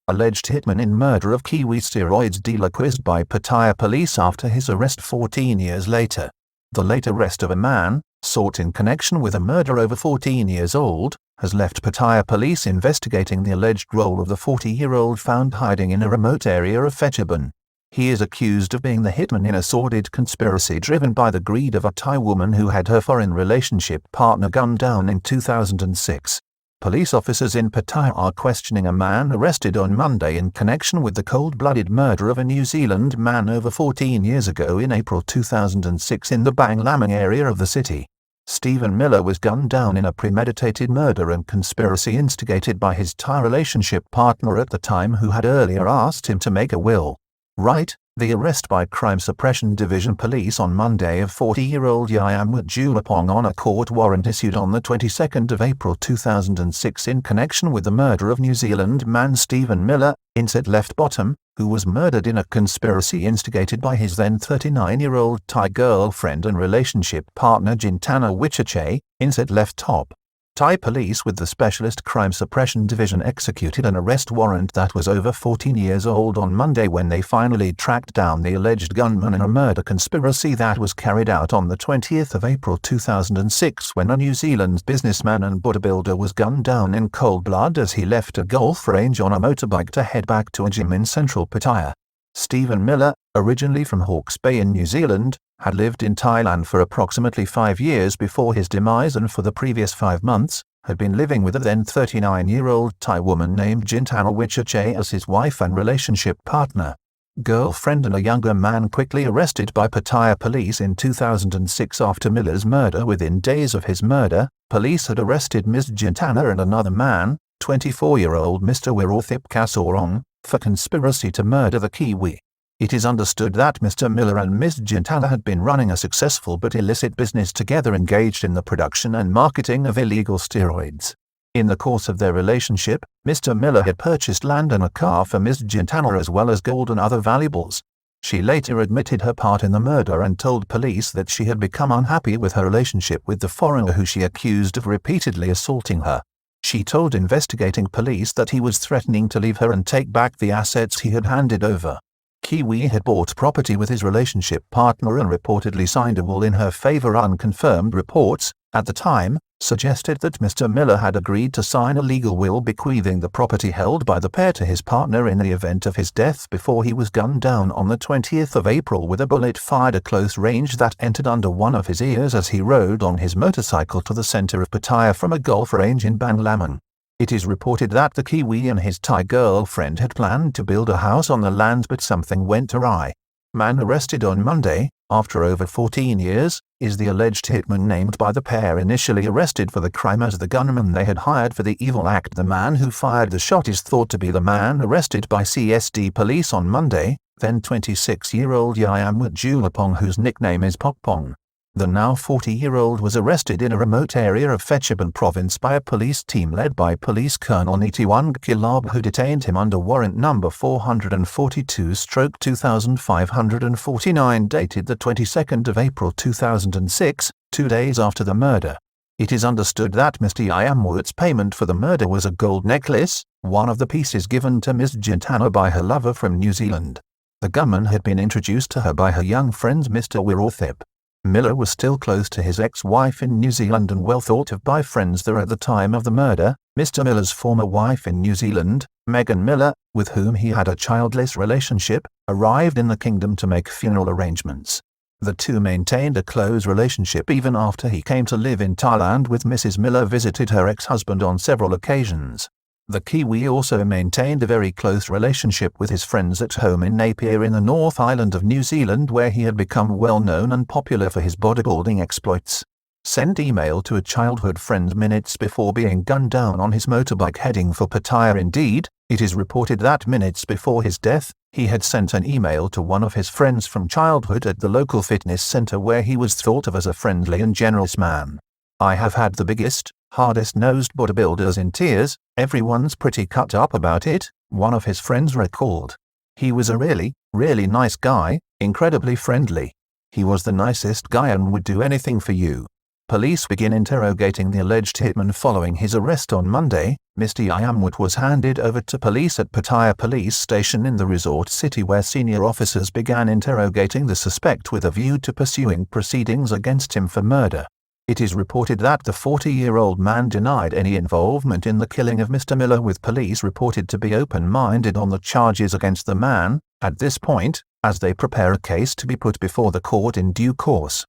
alleged hitman in murder of Kiwi steroids dealer quizzed by Pattaya Police after his arrest 14 years later. The late arrest of a man, sought in connection with a murder over 14 years old, has left Pattaya Police investigating the alleged role of the 40-year-old found hiding in a remote area of Phetchabun. He is accused of being the hitman in a sordid conspiracy driven by the greed of a Thai woman who had her foreign relationship partner gunned down in 2006. Police officers in Pattaya are questioning a man arrested on Monday in connection with the cold-blooded murder of a New Zealand man over 14 years ago in April 2006 in the Bang Lamang area of the city. Stephen Miller was gunned down in a premeditated murder and conspiracy instigated by his Thai relationship partner at the time, who had earlier asked him to make a will. Right, the arrest by Crime Suppression Division Police on Monday of 40-year-old Yayamwat Julapong on a court warrant issued on the 22nd of April 2006 in connection with the murder of New Zealand man Stephen Miller, inset left bottom, who was murdered in a conspiracy instigated by his then 39-year-old Thai girlfriend and relationship partner Jintana Wichache, inset left top. Thai police with the Specialist Crime Suppression Division executed an arrest warrant that was over 14 years old on Monday when they finally tracked down the alleged gunman in a murder conspiracy that was carried out on the 20th of April 2006 when a New Zealand businessman and bodybuilder was gunned down in cold blood as he left a golf range on a motorbike to head back to a gym in central Pattaya. Stephen Miller, originally from Hawke's Bay in New Zealand, had lived in Thailand for approximately 5 years before his demise and for the previous 5 months, had been living with a then 39-year-old Thai woman named Jintana Wichache as his wife and relationship partner. Girlfriend and a younger man quickly arrested by Pattaya Police in 2006 after Miller's murder. Within days of his murder, police had arrested Ms. Jintana and another man, 24-year-old Mr. Wirothip Kasorong, for conspiracy to murder the Kiwi. It is understood that Mr. Miller and Ms. Jintana had been running a successful but illicit business together engaged in the production and marketing of illegal steroids. In the course of their relationship, Mr. Miller had purchased land and a car for Ms. Jintana as well as gold and other valuables. She later admitted her part in the murder and told police that she had become unhappy with her relationship with the foreigner who she accused of repeatedly assaulting her. She told investigating police that he was threatening to leave her and take back the assets he had handed over. Kiwi had bought property with his relationship partner and reportedly signed a will in her favor. Unconfirmed reports, at the time, suggested that Mr. Miller had agreed to sign a legal will bequeathing the property held by the pair to his partner in the event of his death before he was gunned down on the 20th of April with a bullet fired at close range that entered under one of his ears as he rode on his motorcycle to the center of Pattaya from a golf range in Bang Lamang. It is reported that the Kiwi and his Thai girlfriend had planned to build a house on the land, but something went awry. Man arrested on Monday, after over 14 years, is the alleged hitman named by the pair initially arrested for the crime as the gunman they had hired for the evil act. The man who fired the shot is thought to be the man arrested by CSD police on Monday, then 26-year-old Yayamwat Julapong, whose nickname is Pokpong. The now 40-year-old was arrested in a remote area of Phetchabun province by a police team led by Police Colonel Nitiwang Kilab, who detained him under warrant number 442/2549 dated the 22nd of April 2006, 2 days after the murder. It is understood that Mr. Yayamwat's payment for the murder was a gold necklace, one of the pieces given to Ms. Jintana by her lover from New Zealand. The gunman had been introduced to her by her young friend Mr. Wirothip. Miller was still close to his ex-wife in New Zealand and well thought of by friends there at the time of the murder. Mr. Miller's former wife in New Zealand, Megan Miller, with whom he had a childless relationship, arrived in the kingdom to make funeral arrangements. The two maintained a close relationship even after he came to live in Thailand, with Mrs. Miller visited her ex-husband on several occasions. The Kiwi also maintained a very close relationship with his friends at home in Napier in the North Island of New Zealand, where he had become well known and popular for his bodybuilding exploits. Sent email to a childhood friend minutes before being gunned down on his motorbike heading for Pattaya. Indeed, it is reported that minutes before his death, he had sent an email to one of his friends from childhood at the local fitness center where he was thought of as a friendly and generous man. "I have had the biggest, hardest-nosed bodybuilders in tears, everyone's pretty cut up about it," one of his friends recalled. "He was a really, really nice guy, incredibly friendly. He was the nicest guy and would do anything for you. Police begin interrogating the alleged hitman following his arrest on Monday. Mr. Iamwat was handed over to police at Pattaya Police Station in the resort city, where senior officers began interrogating the suspect with a view to pursuing proceedings against him for murder. It is reported that the 40-year-old man denied any involvement in the killing of Mr. Miller, with police reported to be open-minded on the charges against the man at this point, as they prepare a case to be put before the court in due course.